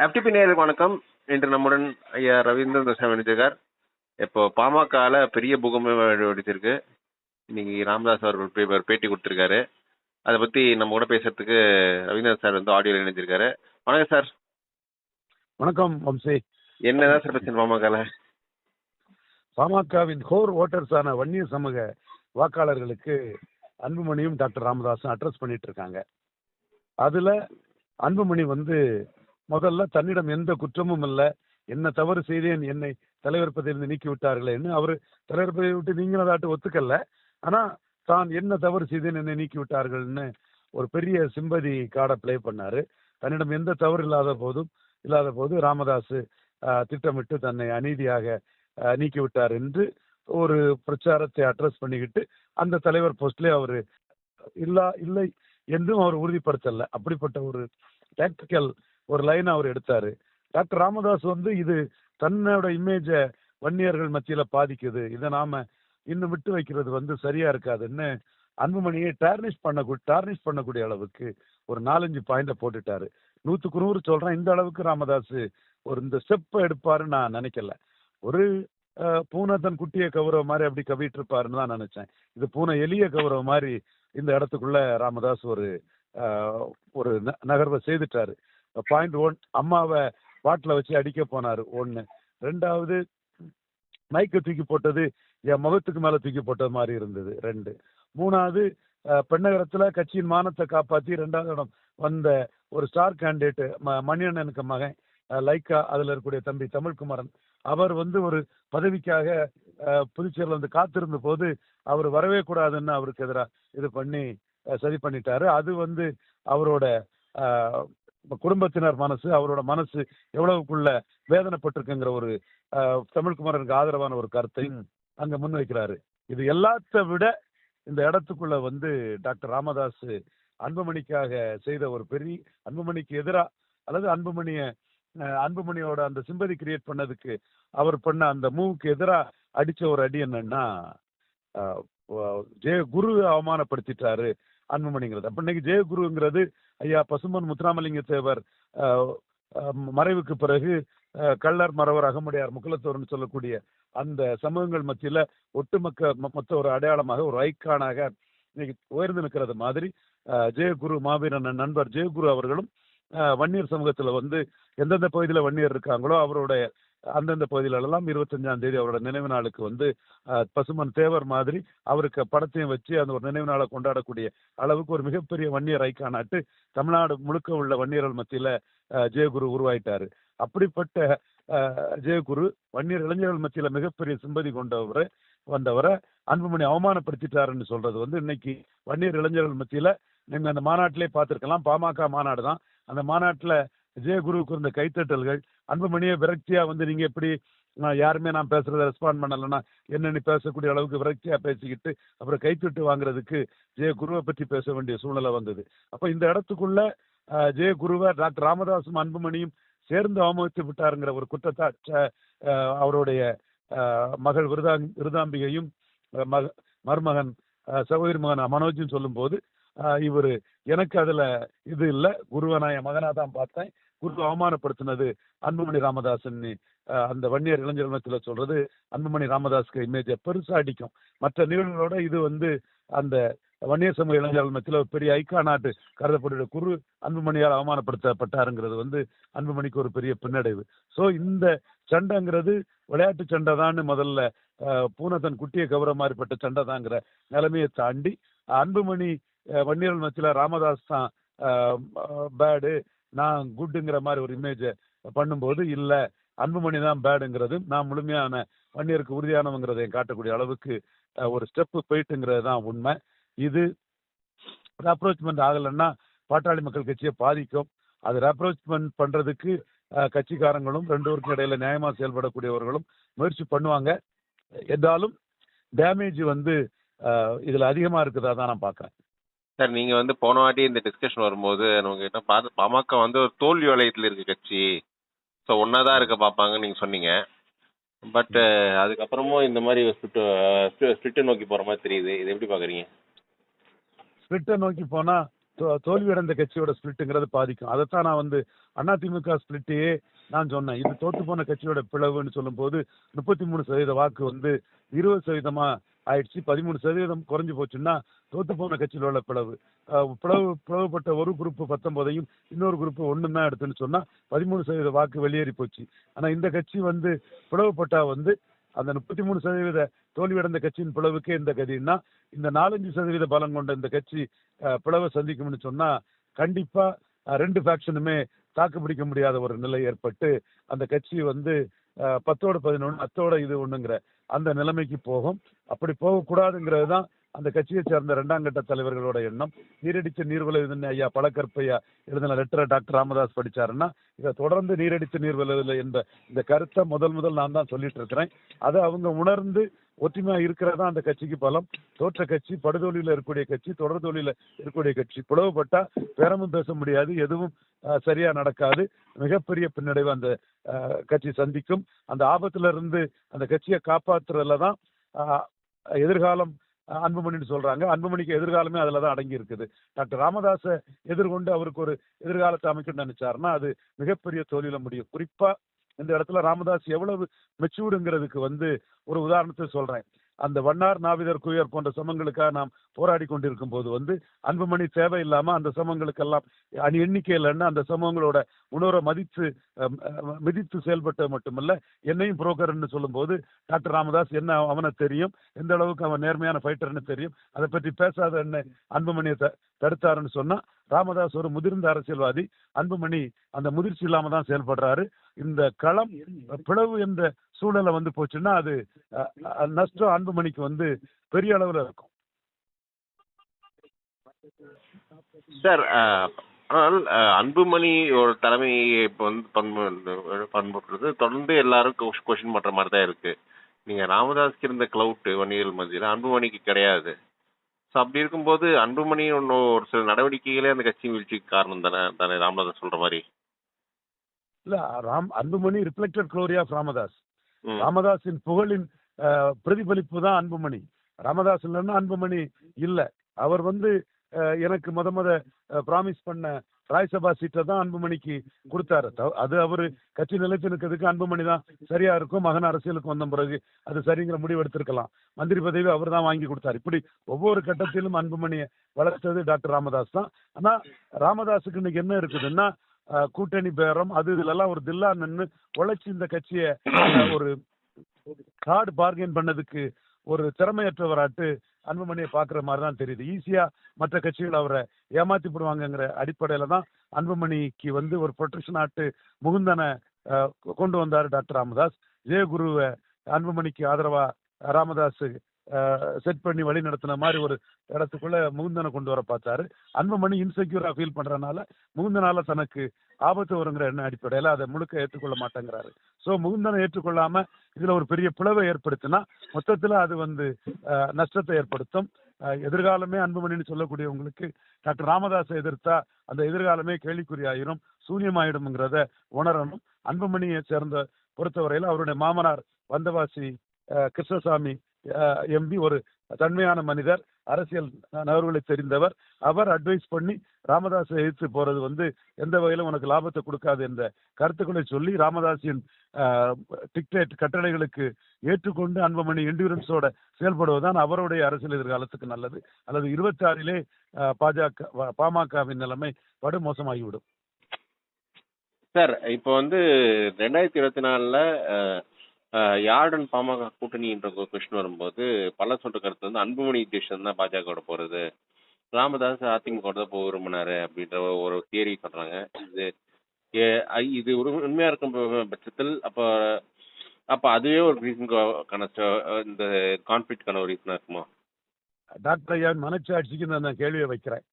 FTP நேயர்களுக்கு வணக்கம். இன்று நம்முடன் ஐயா ரவீந்திரன் துரைசாமி இணைந்திருக்கார். இப்போ பாமகல பெரிய பூகம்பம் வெடிச்சிருக்கு. இன்னைக்கு ராமதாஸ் அவர்கள் ஒரு பேட்டி கொடுத்திருக்காரு. அதை பத்தி நம்ம கூட பேசுறதுக்கு ரவீந்திரன் சார் வந்து ஆடியோல இணைஞ்சிருக்காரு. வணக்கம் சார். வணக்கம் வம்சி. என்னதான் சார் பிரச்சனை பாமகல? பாமகவின் கோர் ஓட்டர்ஸான வன்னியர் சமூக வாக்காளர்களுக்கு அன்புமணியும் டாக்டர் ராமதாஸும் அட்ரஸ் பண்ணிட்டு இருக்காங்க. அதுல அன்புமணி முதல்ல தன்னிடம் எந்த குற்றமும் இல்லை, என்ன தவறு செய்தேன், என்னை தலைவர் பதவியிலிருந்து நீக்கி விட்டார்களேன்னு அவர் தலைவர் பதவியை விட்டு நீங்களதாட்டு ஒத்துக்கல. ஆனா தான் என்ன தவறு செய்தேன், என்னை நீக்கி விட்டார்கள்னு ஒரு பெரிய சிம்பதி கார்டை பிளே பண்ணாரு. தன்னிடம் எந்த தவறு இல்லாத போது ராமதாஸ் திட்டமிட்டு தன்னை அநீதியாக நீக்கி விட்டார் என்று ஒரு பிரச்சாரத்தை அட்ரஸ் பண்ணிக்கிட்டு அந்த தலைவர் போஸ்ட்ல அவரு இல்லை என்றும் அவர் உறுதிப்படுத்தல. அப்படிப்பட்ட ஒரு டாக்டிக்கல் ஒரு லைன் அவர் எடுத்தாரு. டாக்டர் ராமதாஸ் இது தன்னோட இமேஜ வன்னியர்கள் மத்தியில பாதிக்குது, இதை நாம இன்னும் விட்டு வைக்கிறது சரியா இருக்காதுன்னு அன்புமணியை டார்னிஷ் பண்ணக்கூடிய அளவுக்கு ஒரு 4-5 பாயிண்ட போட்டுட்டாரு. 100க்கு 100 சொல்றேன், இந்த அளவுக்கு ராமதாஸ் இந்த ஸ்டெப் எடுப்பாருன்னு நான் நினைக்கல. ஒரு பூனை தன் குட்டிய கௌரவ மாதிரி அப்படி கவிட்டு இருப்பாருன்னு தான் நினைச்சேன். இது பூனை எளிய கௌரவ மாதிரி இந்த இடத்துக்குள்ள ராமதாஸ் ஒரு நகர்வை செய்துட்டாரு. பாயிண்ட் 1, அம்மாவை பாட்டில வச்சு அடிக்க போனாரு. 1. 2வது, மைக்க தூக்கி போட்டது என் முகத்துக்கு மேல தூக்கி போட்டது மாதிரி இருந்தது. 2. 3வது, பெண்ணகரத்துல கட்சியின் மானத்தை காப்பாத்தி 2வது இடம் வந்த ஒரு ஸ்டார் கேண்டிடேட் மணியண்ணனுக்கு மகன் லைக்கா, அதுல இருக்கக்கூடிய தம்பி தமிழ்குமரன், அவர் ஒரு பதவிக்காக புதுச்சேரியில காத்திருந்த போது அவர் வரவே கூடாதுன்னு அவருக்கு எதிராக இது பண்ணி சரி பண்ணிட்டாரு. அது அவரோட குடும்பத்தினர் மனசு, அவரோட மனசு எவ்வளவுக்குள்ள வேதனைப்பட்டிருக்குங்கிற ஒரு தமிழ்குமரனுக்கு ஆதரவான ஒரு கருத்தையும் அங்க முன்வைக்கிறாரு. இது எல்லாத்த விட இந்த இடத்துக்குள்ள டாக்டர் ராமதாஸ் அன்புமணிக்காக செய்த ஒரு பெரிய, அன்புமணிக்கு எதிரா அல்லது அன்புமணியோட அந்த சிம்பதி கிரியேட் பண்ணதுக்கு அவர் பண்ண அந்த மூவுக்கு எதிரா அடிச்ச ஒரு அடி என்னன்னா, ஜெயகுரு அவமானப்படுத்திட்டாரு அன்புமணிங்கிறது. அப்ப இன்னைக்கு ஜெயகுருங்கிறது ஐயா பசும்பொன் முத்துராமலிங்க தேவர் மறைவுக்கு பிறகு கள்ளர், மறவர், அகமுடையார், முக்குலத்தோர்னு சொல்லக்கூடிய அந்த சமூகங்கள் மத்தியில மொத்த ஒரு அடையாளமாக, ஒரு ஐக்கானாக இன்னைக்கு உயர்ந்து நிற்கிறது மாதிரி ஜெயகுரு, மாவீரன் நண்பர் ஜெயகுரு அவர்களும் வன்னியர் சமூகத்துல எந்தெந்த பகுதியில வன்னியர் இருக்காங்களோ அவருடைய அந்தந்த பகுதியிலெல்லாம் 25ஆம் தேதி அவரோட நினைவு நாளுக்கு பசுமன் தேவர் மாதிரி அவருக்கு படத்தையும் வச்சு அந்த ஒரு நினைவு நாளை கொண்டாடக்கூடிய அளவுக்கு ஒரு மிகப்பெரிய வன்னியர் ஐக்கானாட்டு தமிழ்நாடு முழுக்க உள்ள வன்னியர்கள் மத்தியில ஜெயகுரு உருவாயிட்டாரு. அப்படிப்பட்ட ஜெயகுரு வன்னியர் இளைஞர்கள் மத்தியில மிகப்பெரிய சிம்பதி வந்தவரை அன்புமணி அவமானப்படுத்திட்டாருன்னு சொல்றது இன்னைக்கு வன்னியர் இளைஞர்கள் மத்தியில நீங்க அந்த மாநாட்டிலே பார்த்திருக்கலாம். பாமக மாநாடு தான். அந்த மாநாட்டுல ஜெயகுருவுக்கு இருந்த கைத்தட்டல்கள், அன்புமணியை விரக்தியா நீங்க எப்படி யாருமே நான் பேசுறத ரெஸ்பாண்ட் பண்ணலன்னா என்னன்னு பேசக்கூடிய அளவுக்கு விரக்தியா பேசிக்கிட்டு அப்புறம் கைத்தட்டு வாங்குறதுக்கு ஜெயகுருவை பற்றி பேச வேண்டிய சூழ்நிலை வந்தது. அப்ப இந்த இடத்துக்குள்ள ஜெயகுருவை டாக்டர் ராமதாசும் அன்புமணியும் சேர்ந்து அவமதித்து விட்டாருங்கிற ஒரு குற்றச்சாட்டை அவருடைய மகள் விருதாம்பிகையும் மருமகன் சகோதரி மகன் மனோஜும் சொல்லும் போது இவரு எனக்கு அதுல இது இல்லை, குருவை நான் என் மகனா தான் பார்த்தேன், குரு அவமானப்படுத்தினது அன்புமணி ராமதாசன் அந்த வன்னியர் இளைஞர் சொல்றது அன்புமணி ராமதாஸ்க்கு இமேஜை பெருசா அடிக்கும். மற்ற நிகழ்வுகளோட இது அந்த வன்னியர் சமூக இளைஞர்கள் மத்தியில் ஒரு பெரிய ஐக்கானாட்டு கருதப்படுகிற குரு அன்புமணியால் அவமானப்படுத்தப்பட்டாருங்கிறது அன்புமணிக்கு ஒரு பெரிய பின்னடைவு. ஸோ இந்த சண்டைங்கிறது விளையாட்டு சண்டை தான், முதல்ல பூனை தன் குட்டியை கவர மாதிரிப்பட்ட சண்டை தாங்கிற நிலைமையை தாண்டி அன்புமணி வன்னியர்கள் மத்தியில ராமதாஸ் தான் பேடு, நான் குட்டுங்கிற மாதிரி ஒரு இமேஜை பண்ணும்போது இல்ல அன்புமணி தான் பேடுங்கிறது, நான் முழுமையான வன்னியருக்கு உறுதியானவங்கிறதை காட்டக்கூடிய அளவுக்கு ஒரு ஸ்டெப் போயிட்டுங்கிறது தான் உண்மை. இது அப்ரோச்மெண்ட் ஆகலைன்னா பாட்டாளி மக்கள் கட்சியை பாதிக்கும். அது அப்ரோச்மெண்ட் பண்றதுக்கு கட்சிக்காரங்களும் 2 பேருக்கும் இடையில நியாயமா செயல்படக்கூடியவர்களும் முயற்சி பண்ணுவாங்க. என்றாலும் டேமேஜ் இதுல அதிகமா இருக்குதா தான் நான் பாக்குறேன். சார், நீங்க போன வாட்டி இந்த டிஸ்கஷன் வரும்போது நம்ம பாமக ஒரு தோல்வி வளையத்துல இருக்கு கட்சி, ஸோ ஒன்னாதான் இருக்க பார்ப்பாங்கன்னு நீங்க சொன்னீங்க. பட் அதுக்கப்புறமும் இந்த மாதிரி ஸ்பிரிட்டை நோக்கி போற மாதிரி தெரியுது. இது எப்படி பாக்குறீங்க? ஸ்பிரிட்டை நோக்கி போனா தோல்வியடைந்த கட்சியோட ஸ்பிளிட்டுங்கிறது பாதிக்கும். அதைத்தான் நான் வந்து அதிமுக ஸ்பிளிட்டையே நான் சொன்னேன். இது தோத்து போன கட்சியோட பிளவுன்னு சொல்லும் போது 33% வாக்கு வந்து 20% ஆயிடுச்சு. 13% குறைஞ்சு போச்சுன்னா தோத்து போன கட்சியில் உள்ள பிளவு. பிளவுபட்ட ஒரு குரூப் 19 இன்னொரு குரூப் 1 தான் எடுத்துன்னு சொன்னா 13% வாக்கு வெளியேறி போச்சு. ஆனா இந்த கட்சி வந்து பிளவுபட்டா வந்து அந்த 33% தோல்வியடைந்த கட்சியின் பிளவுக்கே இந்த கதின்னா இந்த 4-5% பலம் கொண்ட இந்த கட்சி பிளவை சந்திக்கும்னு சொன்னா கண்டிப்பா 2 ஃபேக்ஷனுமே தாக்கு பிடிக்க முடியாத ஒரு நிலை ஏற்பட்டு அந்த கட்சி வந்து 10-11 அத்தோட இது ஒண்ணுங்கிற அந்த நிலைமைக்கு போகும். அப்படி போகக்கூடாதுங்கிறது தான் அந்த கட்சியை சேர்ந்த 2ஆம் கட்ட தலைவர்களோட எண்ணம். நீரடித்த நீர்வளவு ஐயா பழக்கற்பையா எழுதின லெட்டரை டாக்டர் ராமதாஸ் படிச்சாருன்னா இதை தொடர்ந்து நீரடித்த நீர்வளவு என்ற இந்த கருத்தை முதல் நான் தான் சொல்லிட்டு இருக்கிறேன். அதை அவங்க உணர்ந்து ஒற்றுமையா இருக்கிறதா அந்த கட்சிக்கு பலம். தோற்ற கட்சி, படுதோல்வியில இருக்கக்கூடிய கட்சி, தொடர் தோல்வியில இருக்கக்கூடிய கட்சி பிளவுபட்டா பேரமும் பேச முடியாது, எதுவும் சரியா நடக்காது. மிகப்பெரிய பின்னடைவு அந்த கட்சி சந்திக்கும். அந்த ஆபத்துல இருந்து அந்த கட்சியை காப்பாற்றுறதுல தான் எதிர்காலம் அன்புமணின்னு சொல்றாங்க. அன்புமணிக்கு எதிர்காலமே அதுலதான் அடங்கி இருக்குது. டாக்டர் ராமதாஸை எதிர்கொண்டு அவருக்கு ஒரு எதிர்காலத்தை அமைக்கணும்னு நினைச்சாருன்னா அது மிகப்பெரிய தோல்வியில முடியும். குறிப்பா இந்த இடத்துல ராமதாஸ் எவ்வளவு மெச்சூர்டுங்கிறதுக்கு வந்து ஒரு உதாரணத்தை சொல்றேன். அந்த வண்ணார், நாவிதர், குயர் போன்ற சமங்களுக்காக நாம் போராடி கொண்டிருக்கும் போது வந்து அன்புமணி தேவையில்லாம அந்த சமங்களுக்கெல்லாம் எண்ணிக்கையில் அந்த சமங்களோட உணர்வை மிதித்து செயல்பட்டது மட்டுமல்ல, என்னையும் புரோக்கர்ன்னு சொல்லும் போது டாக்டர் ராமதாஸ் என்ன அவனை தெரியும், எந்த அளவுக்கு அவன் நேர்மையான ஃபைட்டர்னு தெரியும், அதை பற்றி பேசாத என்ன அன்புமணியை தடுத்தாருன்னு சொன்னா ராமதாஸ் ஒரு முதிர்ந்த அரசியல்வாதி. அன்புமணி அந்த முதிர்ச்சி இல்லாம தான் செயல்படுறாரு. இந்த களம் பிளவு என்ற சூழலை வந்து போச்சுன்னா அது நஷ்டம் அன்புமணிக்கு வந்து பெரிய அளவுல இருக்கும். சார், ஆனால் அன்புமணியோட தலைமையை இப்போ வந்து பண்புறது தொடர்ந்து எல்லாரும் கொஸ்டின் பண்ற மாதிரி தான் இருக்கு. நீங்க ராமதாஸ்க்கு இருந்த கிளவுட் வன்னியர்கள் மத்தியில் அன்புமணிக்கு கிடையாது. ஸோ அப்படி இருக்கும்போது அன்புமணி ஒரு சில நடவடிக்கைகளே அந்த கட்சி வீழ்ச்சிக்கு காரணம் தானே ராமதாஸ் சொல்ற மாதிரி. இல்ல, Anbumani reflected glory of Ramadoss. ராமதாஸின் புகழின் பிரதிபலிப்பு தான் அன்புமணி. ராமதாஸ் இல்லைன்னா அன்புமணி இல்ல. அவர் வந்து எனக்கு முத ப்ராமிஸ் பண்ண ராஜ்யசபா சீட்டை தான் அன்புமணிக்கு கொடுத்தாரு. அது அவரு கட்சி நிலைத்து நிற்கிறதுக்கு அன்புமணி தான் சரியா இருக்கும். மகன் அரசியலுக்கு வந்த பிறகு அது சரிங்கிற முடிவு எடுத்திருக்கலாம். மந்திரி பதவி அவர் தான் வாங்கி கொடுத்தாரு. இப்படி ஒவ்வொரு கட்டத்திலும் அன்புமணியை வளர்த்தது டாக்டர் ராமதாஸ் தான். ஆனா ராமதாஸுக்கு இன்னைக்கு என்ன இருக்குதுன்னா கூட்டணி பேரம் அது இதுல ஒரு தில்லா நின்று உழைச்சி இந்த கட்சியை ஒரு கார்டு பார்கெயின் பண்ணதுக்கு ஒரு திறமையற்றவராட்டு அன்புமணியை பாக்குற மாதிரி தான் தெரியுது. ஈஸியா மற்ற கட்சிகள் அவரை ஏமாத்தி போடுவாங்கங்கிற அடிப்படையில தான் அன்புமணிக்கு வந்து ஒரு ப்ரொடெக்ஷன் ஆட்டு முகுந்தனை கொண்டு வந்தாரு டாக்டர் ராமதாஸ். ஜெயகுருவை அன்புமணிக்கு ஆதரவா ராமதாஸ் செட் பண்ணி வழி நடத்தின மாதிரி ஒரு இடத்துக்குள்ள முகுந்தனை கொண்டு வர பார்த்தாரு. அன்புமணி இன்செக்யூரா ஃபீல் பண்றதுனால முகுந்தனால தனக்கு ஆபத்து வருங்கிற எண்ண அடிப்படையில அதை முழுக்க ஏற்றுக்கொள்ள மாட்டேங்கிறாரு. ஸோ முகுந்தனை ஏற்றுக்கொள்ளாம இதுல ஒரு பெரிய பிளவை ஏற்படுத்தினா மொத்தத்துல அது வந்து நஷ்டத்தை ஏற்படுத்தும். எதிர்காலமே அன்புமணின்னு சொல்லக்கூடியவங்களுக்கு டாக்டர் ராமதாஸை எதிர்த்தா அந்த எதிர்காலமே கேள்விக்குறியாயிரும், சூன்யமாயிடும்ங்கிறத உணரணும். அன்புமணியை சேர்ந்த பொறுத்தவரையில அவருடைய மாமனார் வந்தவாசி கிருஷ்ணசாமி எம்பி ஒரு தன்மையான மனிதர், அரசியல் நகர்வுகளை தெரிந்தவர். அவர் அட்வைஸ் பண்ணி ராமதாஸை எதிர்த்து போறது வந்து எந்த வகையிலும் உனக்கு லாபத்தை கொடுக்காது என்ற கருத்துக்களை சொல்லி ராமதாஸின் டிக்டேட் கட்டளைகளுக்கு ஏற்றுக்கொண்டு அன்புமணி இண்டியூரன்ஸோட செயல்படுவதுதான் அவருடைய அரசியல் எதிர்காலத்துக்கு நல்லது. அல்லது 26 பாமகவின் நிலைமை படு மோசமாகிவிடும். சார், இப்போ வந்து 2024 யாருடன் பாமக கூட்டணின்ற கொஸ்டின் வரும்போது பல சொல்ற கருத்து வந்து அன்புமணி தேசம் தான் பாஜகவோட போறது, ராமதாஸ் அதிமுக தான் போக விரும்பினாரு அப்படின்ற ஒரு தியரி சொல்றாங்க. இது ஒரு உண்மையா இருக்கும் பட்சத்தில் அப்ப அதுவே ஒரு ரீசனுக்கான இந்த கான்ஃபிளிக்ட்கான ஒரு ரீசனா இருக்குமா? டாக்டர் ஐயா மனச்சாட்சிக்கு நான் கேள்வியை வைக்கிறேன்.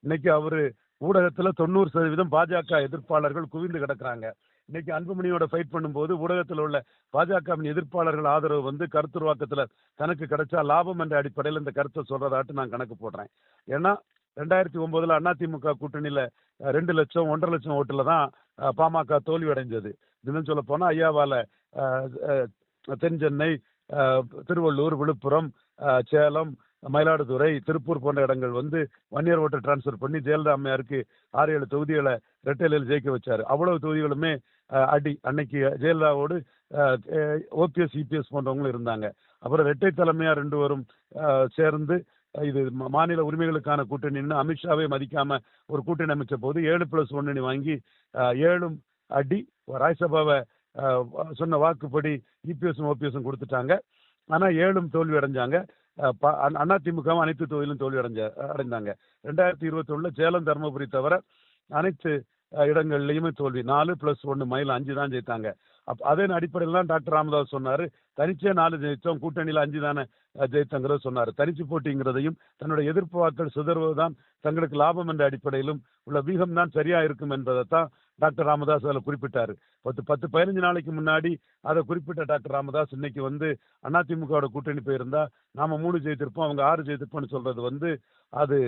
இன்னைக்கு அவரு ஊடகத்துல 90% பாஜக எதிர்ப்பாளர்கள் குவிந்து கிடக்குறாங்க. இன்னைக்கு அன்புமணியோட ஃபைட் பண்ணும்போது ஊடகத்தில் உள்ள பாஜகவின் எதிர்ப்பாளர்கள் ஆதரவு வந்து கருத்துருவாக்கத்துல தனக்கு கிடைச்சா லாபம் என்ற அடிப்படையில் இந்த கருத்தை சொல்றதாட்டு நான் கணக்கு போடுறேன். ஏன்னா 2009 அதிமுக கூட்டணியில 2 லட்சம் 1.5 லட்சம் ஓட்டுல தான் பாமக தோல்வி அடைஞ்சது. இன்னும் சொல்ல போனா ஐயாவால தென் சென்னை, திருவள்ளூர், விழுப்புரம், சேலம், மயிலாடுதுறை, திருப்பூர் போன்ற இடங்கள் வந்து வன்னியர் ஓட்டை டிரான்ஸ்ஃபர் பண்ணி ஜெயலலிதா அம்மையாருக்கு 6-7 தொகுதிகளை ரெட்டையிலையில் ஜெயிக்க வச்சாரு. அவ்வளவு தொகுதிகளுமே அடி. அன்னைக்கு ஜெயலலிதாவோடு ஓபிஎஸ், இபிஎஸ் போன்றவங்களும் இருந்தாங்க. அப்புறம் இரட்டை தலைமையா 2 பேரும் சேர்ந்து இது மாநில உரிமைகளுக்கான கூட்டணின்னு அமித்ஷாவே மதிக்காம ஒரு கூட்டணி அமைச்ச போது 7+1 வாங்கி 7 அடி. ராஜ்யசபாவை சொன்ன வாக்குப்படி இபிஎஸ் ஓபிஎஸ் கொடுத்துட்டாங்க. ஆனா 7 தோல்வி அடைஞ்சாங்க. அதிமுக அனைத்து தொகுதியிலும் தோல்வி அடைந்தாங்க. 2021 சேலம், தருமபுரி தவிர அனைத்து இடங்கள்லயுமே தோல்வி. 4+1 மயில் 5 தான் ஜெயித்தாங்க. அதே அடிப்படையில் தான் டாக்டர் ராமதாஸ் சொன்னாரு, தனிச்சே 4 ஜெயிச்சோம், கூட்டணியில 5 தானே ஜெயித்தங்கிறத சொன்னாரு. தனிச்சு போட்டிங்கிறதையும் தன்னுடைய எதிர்ப்பு வாக்கள் சிதறுவதுதான் தங்களுக்கு லாபம் என்ற அடிப்படையிலும் உள்ள வீகம் தான் சரியா இருக்கும் என்பதைத்தான் டாக்டர் ராமதாஸ் அதில் குறிப்பிட்டாரு. 10-15 நாளைக்கு முன்னாடி அதை குறிப்பிட்ட டாக்டர் ராமதாஸ் இன்னைக்கு வந்து அதிமுகவோட கூட்டணி போயிருந்தா நாம 3 ஜெயித்திருப்போம், அவங்க 6 ஜெயித்திருப்போம்னு சொல்றது வந்து அது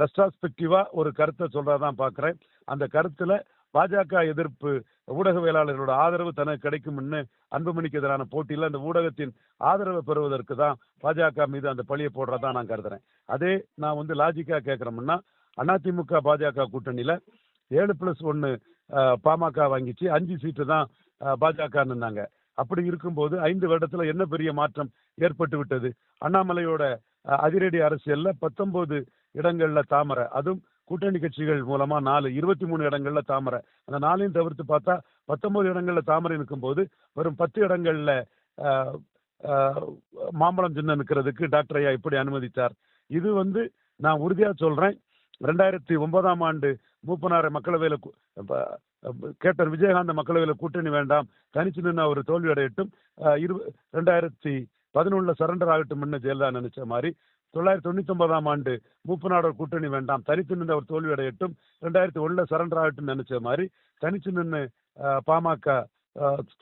ரெஸ்ட்ராஸ்பெக்டிவா ஒரு கருத்தை சொல்றதான் பாக்குறேன். அந்த கருத்துல பாஜக எதிர்ப்பு, ஊடகவியலாளர்களோட ஆதரவு தனக்கு கிடைக்கும்னு அன்புமணிக்கு எதிரான போட்டியில் அந்த ஊடகத்தின் ஆதரவை பெறுவதற்கு தான் பாஜக மீது அந்த பழியை போடுறதா நான் கருதுறேன். அதே நான் வந்து லாஜிக்கா கேட்கிறோம்னா, அதிமுக பாஜக கூட்டணியில 7+1 பாமக வாங்கிச்சு, 5 சீட்டு தான் பாஜக நின்னாங்க. அப்படி இருக்கும்போது 5 வருடத்துல என்ன பெரிய மாற்றம் ஏற்பட்டு விட்டது? அண்ணாமலையோட அதிரடி அரசியல்ல 19 இடங்கள்ல தாமரை, அதுவும் கூட்டணி கட்சிகள் மூலமா 23 இடங்கள்ல தாமரை. அந்த 4ஐயும் தவிர்த்து பார்த்தா 19 இடங்கள்ல தாமரை நிற்கும் போது வெறும் 10 இடங்கள்ல மாம்பழம் சின்னம் நிற்கிறதுக்கு டாக்டர் ஐயா இப்படி அனுமதித்தார். இது வந்து நான் உறுதியா சொல்றேன், 2009ஆம் ஆண்டு மூப்பனாரை மக்களவையில கேப்டன் விஜயகாந்த் மக்களவையில கூட்டணி வேண்டாம், தனிச்சு நின்று அவர் தோல்வி அடையட்டும், 2011 சரண்டர் ஆகட்டும் ஜெயலலிதா நினைச்ச மாதிரி 1999ஆம் ஆண்டு மூப்பனாரோட கூட்டணி வேண்டாம், தனித்து நின்று அவர் தோல்வி அடையட்டும், 2001 சரண்டர் ஆகட்டும் நினைச்ச மாதிரி தனிச்சு நின்று பாமக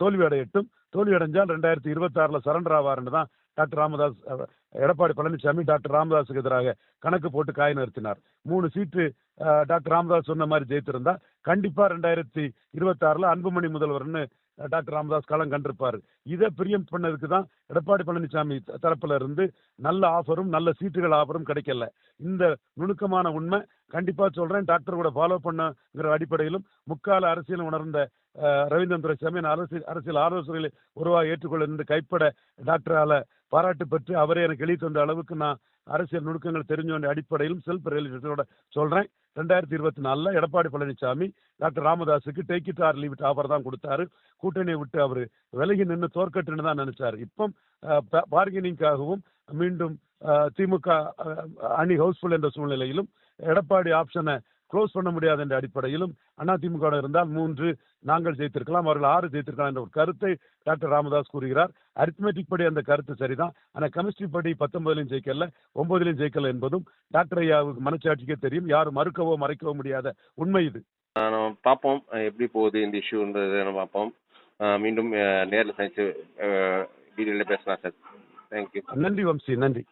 தோல்வி அடையட்டும், தோல்வி அடைஞ்சால் 2026 சரண்டர் ஆவார்னு தான் டாக்டர் ராமதாஸ், எடப்பாடி பழனிசாமி டாக்டர் ராமதாஸுக்கு எதிராக கணக்கு போட்டு காய் நிறுத்தினார். 3 சீட்டு டாக்டர் ராமதாஸ் சொன்ன மாதிரி ஜெயித்திருந்தா கண்டிப்பா 2026 அன்புமணி முதல்வர்னு டாக்டர் ராமதாஸ் களம் கண்டிருப்பாரு. இதை பிரியம் பண்ணதுக்கு தான் எடப்பாடி பழனிசாமி தரப்புல இருந்து நல்ல ஆஃபரும் நல்ல சீட்டுகள் ஆஃபரும் கிடைக்கல. இந்த நுணுக்கமான உண்மை கண்டிப்பா சொல்றேன். டாக்டர் கூட ஃபாலோ பண்ணுங்கிற அடிப்படையிலும் முக்கால அரசியல் உணர்ந்த ரவீந்திரன் துரைசாமி அரசியல் ஆலோசனைகளை உருவாக ஏற்றுக்கொள்ள கைப்பட டாக்டரால பாராட்டு பெற்று அவரே எனக்கு எழுதி தந்த அளவுக்கு நான் அரசியல் நுணுக்கங்கள் தெரிஞ்ச அடிப்படையிலும் செல்ஃப் ரியலைசேஷனோட சொல்றேன். 2024 எடப்பாடி பழனிசாமி டாக்டர் ராமதாஸுக்கு take it or leave it offer தான் கொடுத்தாரு. கூட்டணியை விட்டு அவரு விலகி நின்று தோற்கட்டுன்னு தான் நினைச்சாரு. இப்போ பார்கெனிங்காகவும் மீண்டும் திமுக அணி ஹவுஸ்ஃபுல் என்ற சூழ்நிலையிலும் எடப்பாடி ஆப்ஷனை க்ளோஸ் பண்ண முடியாது என்ற அடிப்படையிலும் அதிமுக இருந்தால் 3 நாங்கள் ஜெயித்திருக்கலாம், அவர்கள் 6 ஜெயித்திருக்கலாம் என்ற ஒரு கருத்தை டாக்டர் ராமதாஸ் கூறுகிறார். அரித்மெட்டிக் படி அந்த கருத்து சரிதான். ஆனால் கெமிஸ்ட்ரி படி 19 ஜெயிக்கல, 9 ஜெயிக்கல என்பதும் டாக்டர் ஐயாவுக்கு மனச்சாட்சிக்கே தெரியும். யாரும் மறுக்கவோ மறைக்கவோ முடியாத உண்மை இது. நம்ம பார்ப்போம் எப்படி போகுது இந்த இஷ்யூன்றது நம்ம பார்ப்போம். மீண்டும் நேரில் சந்திச்சு டீட்டெயிலில் பேசலாம் சார். தேங்க்யூ. நன்றி வம்சி, நன்றி.